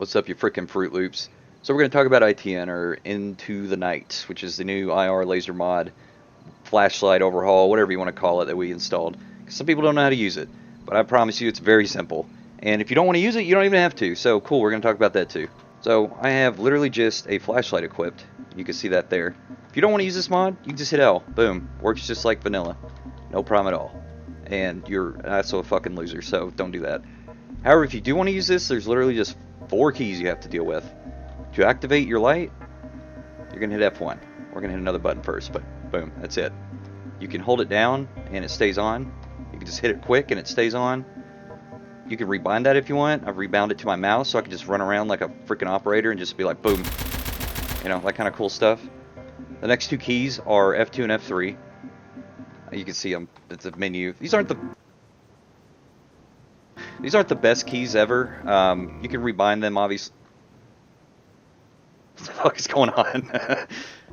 What's up, you frickin' Fruit Loops? So we're going to talk about ITN, or Into the Night, which is the new IR laser mod, flashlight overhaul, whatever you want to call it, that we installed. Some people don't know how to use it, but I promise you it's very simple. And if you don't want to use it, you don't even have to. So cool, we're going to talk about that too. So I have literally just a flashlight equipped. You can see that there. If you don't want to use this mod, you can just hit L. Boom. Works just like vanilla. No problem at all. And you're also a fucking loser, so don't do that. However, if you do want to use this, there's literally just 4 keys you have to deal with. To activate your light, you're going to hit F1. We're going to hit another button first, but boom, that's it. You can hold it down and it stays on. You can just hit it quick and it stays on. You can rebind that if you want. I've rebound it to my mouse so I can just run around like a freaking operator and just be like boom. You know, that kind of cool stuff. The next 2 keys are F2 and F3. You can see them. It's a menu. These aren't the best keys ever. You can rebind them, obviously. What the fuck is going on?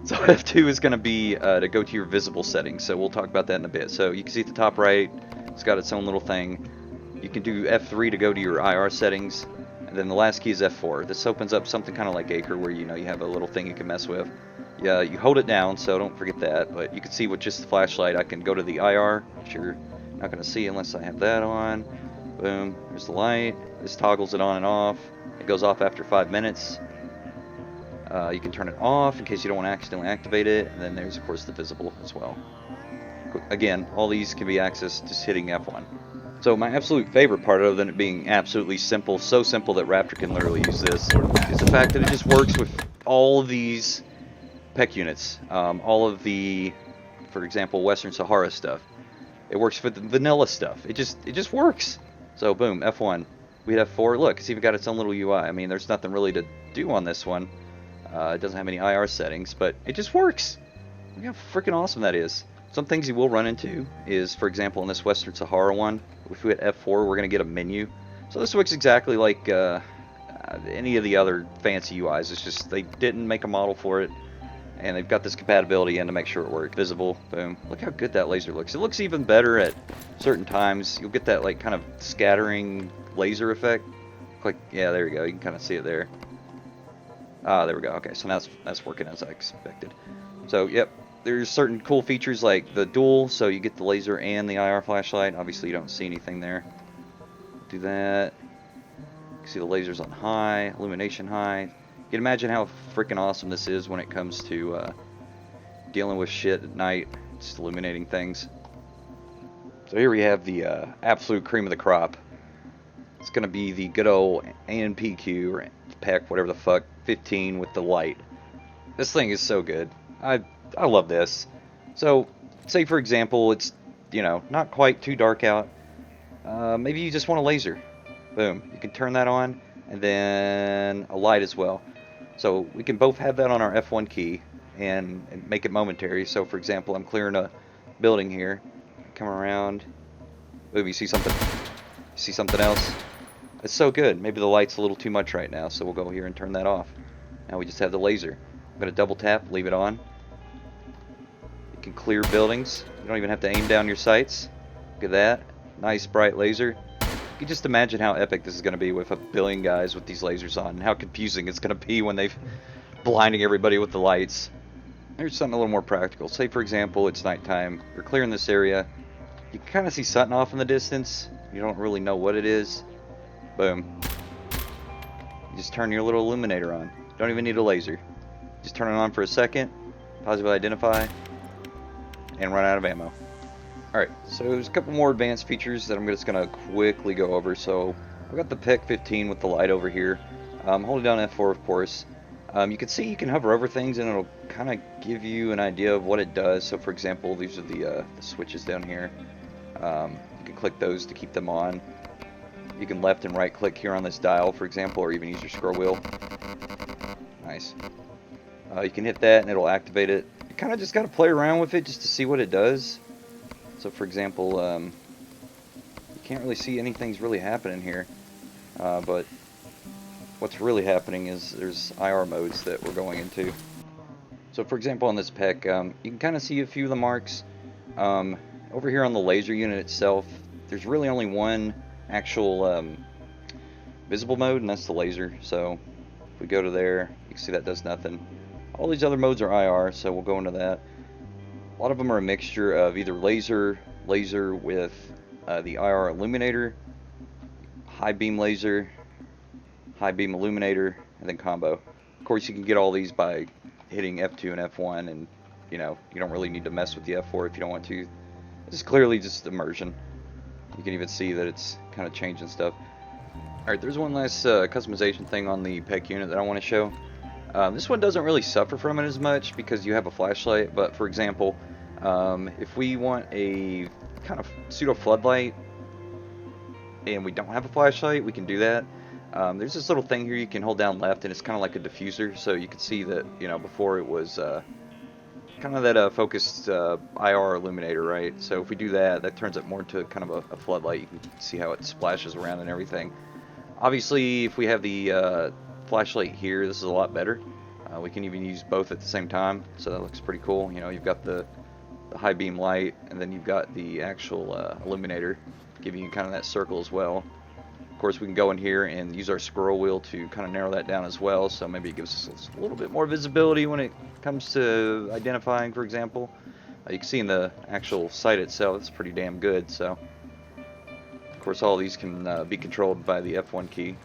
So F2 is going to be to go to your visible settings. So we'll talk about that in a bit. So you can see at the top right, it's got its own little thing. You can do F3 to go to your IR settings. And then the last key is F4. This opens up something kind of like Acre, where you have a little thing you can mess with. Yeah, you hold it down, so don't forget that. But you can see with just the flashlight, I can go to the IR, which you're not going to see unless I have that on. Boom, there's the light. This toggles it on and off. It goes off after 5 minutes. You can turn it off in case you don't want to accidentally activate it. And then there's, of course, the visible as well. Again, all these can be accessed just hitting F1. So my absolute favorite part, other than it being absolutely simple, so simple that Raptor can literally use this, is the fact that it just works with all of these PEC units. All of the, for example, Western Sahara stuff. It works for the vanilla stuff. It just works. So boom, F1. We hit F4. Look, it's even got its own little UI. I mean, there's nothing really to do on this one. It doesn't have any IR settings, but it just works. Look how freaking awesome that is. Some things you will run into is, for example, in this Western Sahara one, if we hit F4, we're going to get a menu. So this looks exactly like any of the other fancy UIs. It's just they didn't make a model for it, and they've got this compatibility in to make sure it works. Visible, boom. Look how good that laser looks. It looks even better at certain times. You'll get that like kind of scattering laser effect. Like, yeah, there you go. You can kind of see it there. Ah, there we go. Okay, so now that's working as I expected. So, yep. There's certain cool features like the dual, so you get the laser and the IR flashlight. Obviously, you don't see anything there. Do that. You can see the lasers on high, illumination high. You can imagine how freaking awesome this is when it comes to dealing with shit at night, just illuminating things. So here we have the absolute cream of the crop. It's going to be the good old ANPQ, or PEC, whatever the fuck, 15 with the light. This thing is so good. I love this. So, say for example, it's, not quite too dark out. Maybe you just want a laser. Boom. You can turn that on, and then a light as well. So, we can both have that on our F1 key and make it momentary. So, for example, I'm clearing a building here. Come around. Boom, you see something? You see something else? It's so good. Maybe the light's a little too much right now, so we'll go here and turn that off. Now we just have the laser. I'm going to double tap, leave it on. You can clear buildings. You don't even have to aim down your sights. Look at that. Nice bright laser. You can just imagine how epic this is going to be with 1 billion guys with these lasers on, and how confusing it's going to be when they've blinding everybody with the lights. Here's something a little more practical. Say for example it's nighttime. You're clearing this area. You can kind of see something off in the distance. You don't really know what it is. Boom. You just turn your little illuminator on. You don't even need a laser. Just turn it on for a second. Positively identify. And run out of ammo. Alright, so there's a couple more advanced features that I'm just going to quickly go over. So, I've got the PEC 15 with the light over here. Hold it down F4, of course. You can see you can hover over things and it'll kind of give you an idea of what it does. So, for example, these are the switches down here. You can click those to keep them on. You can left and right click here on this dial, for example, or even use your scroll wheel. Nice. You can hit that and it'll activate it. You kind of just got to play around with it just to see what it does. So for example, you can't really see anything's really happening here. But what's really happening is there's IR modes that we're going into. So for example on this PEC, you can kind of see a few of the marks. Over here on the laser unit itself, there's really only one actual visible mode, and that's the laser. So if we go to there, you can see that does nothing. All these other modes are IR, so we'll go into that. A lot of them are a mixture of either laser with the IR illuminator, high beam laser, high beam illuminator, and then combo. Of course, you can get all these by hitting F2 and F1, and you don't really need to mess with the F4 if you don't want to. This is clearly just immersion. You can even see that it's kind of changing stuff. Alright, there's one last customization thing on the PEC unit that I want to show. This one doesn't really suffer from it as much because you have a flashlight, but for example, if we want a kind of pseudo floodlight and we don't have a flashlight, we can do that. There's this little thing here you can hold down left, and it's kind of like a diffuser, so you can see that, before it was kind of that focused IR illuminator, right? So if we do that, that turns it more into kind of a floodlight. You can see how it splashes around and everything. Obviously, if we have the flashlight here, this is a lot better. We can even use both at the same time, so that looks pretty cool. You've got the high beam light, and then you've got the actual illuminator giving you kind of that circle as well. Of course, we can go in here and use our scroll wheel to kind of narrow that down as well, so maybe it gives us a little bit more visibility when it comes to identifying, for example. You can see in the actual sight itself, it's pretty damn good. So, of course, all these can be controlled by the F1 key.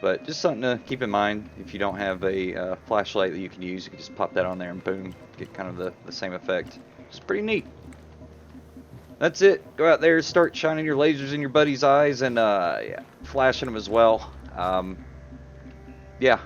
But just something to keep in mind, if you don't have a flashlight that you can use, you can just pop that on there and boom, get kind of the same effect. It's pretty neat. That's it. Go out there, start shining your lasers in your buddy's eyes, and yeah, flashing them as well. Yeah,